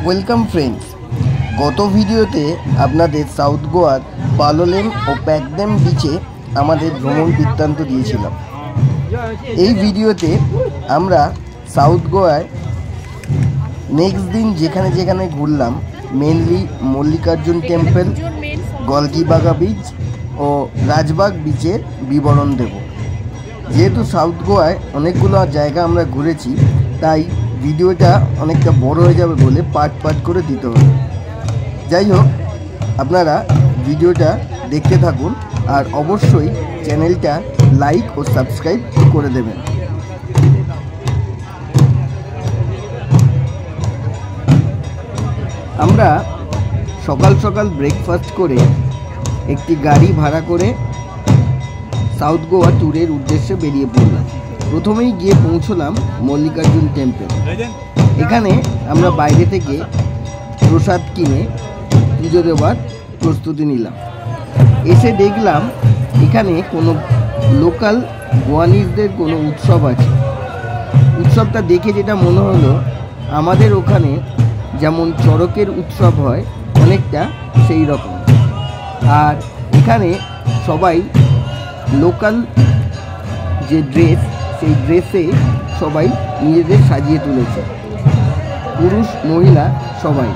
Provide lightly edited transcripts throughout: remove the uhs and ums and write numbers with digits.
Welcome friends. গত ভিডিওতে আপনাদের সাউথ গোয়ার পালোলেম ও প্যাকড্যাম বিচে আমাদের ভ্রমণ বৃত্তান্ত দিয়েছিলাম। এই ভিডিওতে আমরা সাউথ গোয়ায় নেক্সট দিন যেখানে যেখানে ঘুরলাম, মেনলি মল্লিকার্জুন টেম্পল, গলগিবাগা বিচ ও রাজবাগ বিচের বিবরণ দেব। যেহেতু সাউথ গোয়ায় অনেকগুলো জায়গা আমরা ঘুরেছি, তাই ভিডিওটা অনেকটা বড় হয়ে যাবে বলে পার্ট পার্ট করে দিতে হবে। যাই হোক, আপনারা ভিডিওটা দেখতে থাকুন আর অবশ্যই চ্যানেলটা লাইক ও সাবস্ক্রাইব করে দেবেন। আমরা সকাল সকাল ব্রেকফাস্ট করে একটি গাড়ি ভাড়া করে সাউথ গোয়া ট্যুরের উদ্দেশ্যে বেরিয়ে পড়লাম। প্রথমেই গিয়ে পৌঁছলাম মল্লিকার্জুন টেম্পল। এখানে আমরা বাইরে থেকে প্রসাদ কিনে পুজো দেওয়ার প্রস্তুতি নিলাম। এসে দেখলাম এখানে কোনো লোকাল গোয়ানিজদের কোনো উৎসব আছে। উৎসবটা দেখে যেটা মনে হলো, আমাদের ওখানে যেমন চড়কের উৎসব হয় অনেকটা সেই রকম। আর এখানে সবাই লোকাল যে ড্রেস, সেই ড্রেসে সবাই নিজেদের সাজিয়ে তুলেছে, পুরুষ মহিলা সবাই।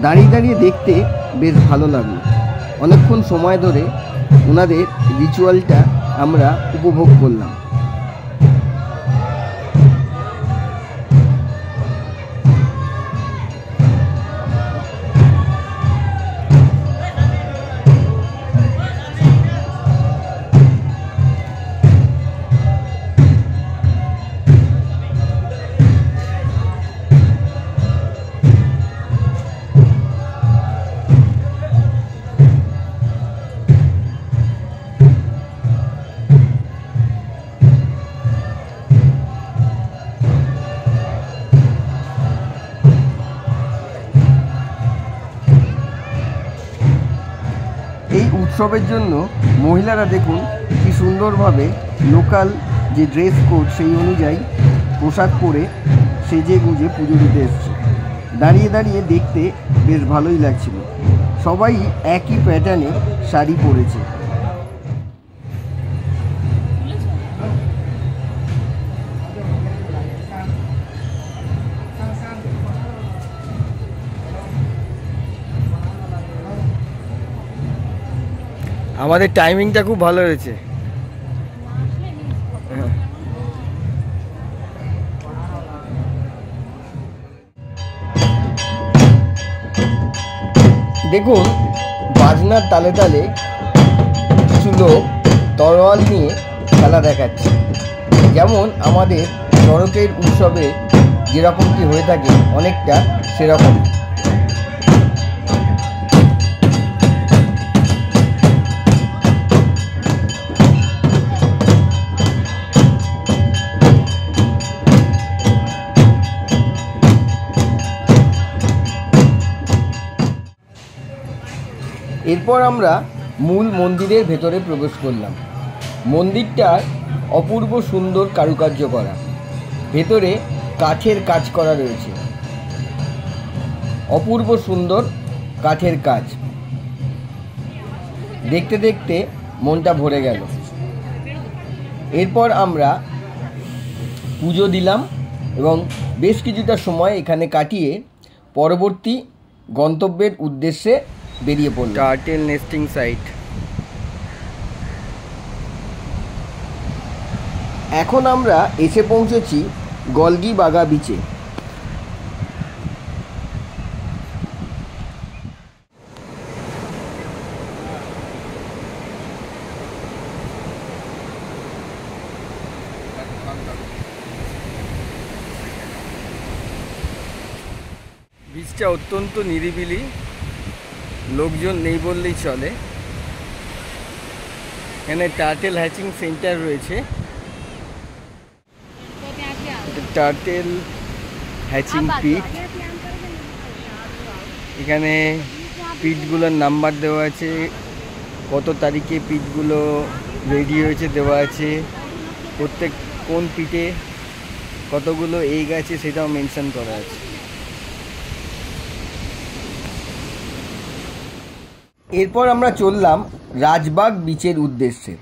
দাঁড়িয়ে দাঁড়িয়ে দেখতে বেশ ভালো লাগলো। অনেকক্ষণ সময় ধরে ওনাদের রিচুয়ালটা আমরা উপভোগ করলাম। এই উৎসবের জন্য মহিলারা দেখুন কি সুন্দরভাবে লোকাল যে ড্রেস কোড সেই অনুযায়ী পোশাক পরে সেজে গুজে পুজো দিতে এসছে। দাঁড়িয়ে দাঁড়িয়ে দেখতে বেশ ভালোই লাগছিল। সবাই একই প্যাটার্নে শাড়ি পরেছে। আমাদের টাইমিংটা খুব ভালো হয়েছে। দেখুন, বাজনার তালে তালে কিছু লোক তরোয়াল নিয়ে খেলা দেখাচ্ছে। যেমন আমাদের চড়কের উৎসবে যেরকমটি হয়ে থাকে অনেকটা সেরকম। এরপর আমরা মূল মন্দিরের ভেতরে প্রবেশ করলাম। মন্দিরটার অপূর্ব সুন্দর কারুকার্য করা, ভেতরে কাঠের কাজ করা রয়েছে, অপূর্ব সুন্দর কাঠের কাজ। দেখতে দেখতে মনটা ভরে গেল। এরপর আমরা পুজো দিলাম এবং বেশ কিছুটা সময় এখানে কাটিয়ে পরবর্তী গন্তব্যের উদ্দেশ্যে বেরিয়ে পড়ল। Turtle nesting site. এখন আমরা এসে পৌঁছেছি গলগিবাগা বিচে। বিচটা অত্যন্ত নিরিবিলি, লোকজন নেই বললেই চলে। এখানে টার্টেল হ্যাচিং সেন্টার রয়েছে। টার্টেল হ্যাচিং পিট। এখানে পিটগুলোর নাম্বার দেওয়া আছে, কত তারিখে পিটগুলো রেডি হয়েছে দেওয়া আছে, প্রত্যেক কোন পিটে কতগুলো এগ আছে সেটাও মেনশন করা আছে। এরপর আমরা চললাম রাজবাগ বিচের উদ্দেশ্যে।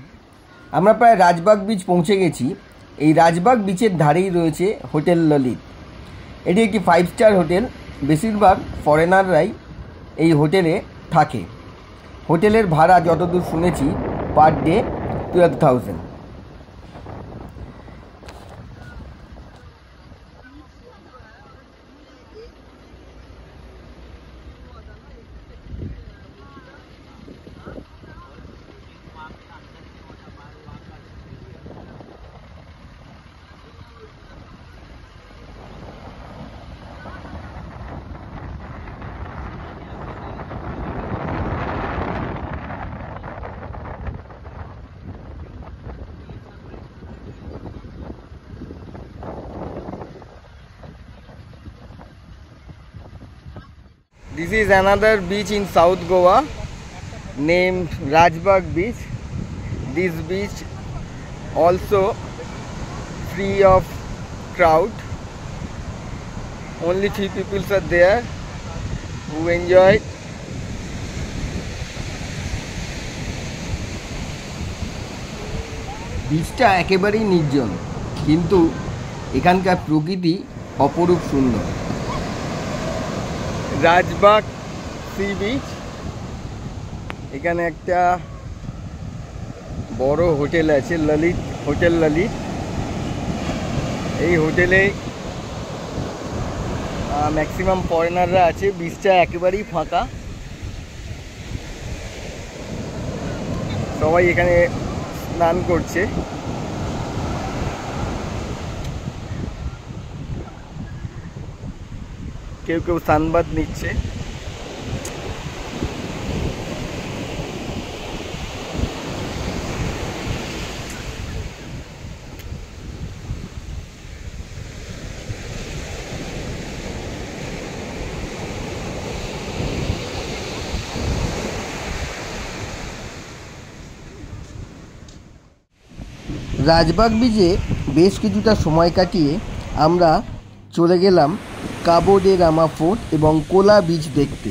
আমরা প্রায় রাজবাগ বিচ পৌঁছে গেছি। এই রাজবাগ বিচের ধারেই রয়েছে হোটেল ললিত। এটি একটি 5 স্টার হোটেল। বেশিরভাগ ফরেনাররাই এই হোটেলে থাকে। হোটেলের ভাড়া যতদূর শুনেছি per day 12,000। This is another beach in South Goa named Rajbagh Beach. This beach also free of crowd. Only few people are there who enjoy. বিচটা একেবারেই নির্জন, কিন্তু এখানকার প্রকৃতি অপরূপ সুন্দর। রাজবাগ সি বিচ, এখানে একটা বড় হোটেল আছে, ললিত হোটেল ললিত। এই হোটেলে ম্যাক্সিমাম ফরেনাররা আছে। বিচটা একেবারেই ফাঁকা, সবাই এখানে স্নান করছে। কেউ কেউ সানবাদ নিচ্ছে। রাজবাগ বিচে বেশ কিছুটা সময় কাটিয়ে আমরা চলে গেলাম কাবো ডে রামা ফোর্ট এবং কোলা বিচ দেখতে।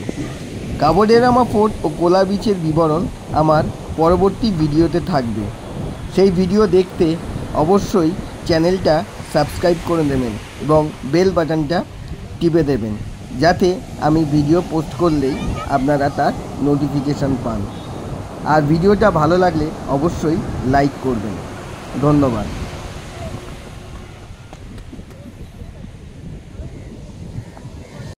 কাবো ডে রামা ফোর্ট ও কোলা বিচের বিবরণ আমার পরবর্তী ভিডিওতে থাকবে। সেই ভিডিও দেখতে অবশ্যই চ্যানেলটা সাবস্ক্রাইব করে দেবেন এবং বেল বাটনটা টিপে দেবেন, যাতে আমি ভিডিও পোস্ট করলেই আপনারা তার নোটিফিকেশান পান। আর ভিডিওটা ভালো লাগলে অবশ্যই লাইক করবেন। ধন্যবাদ।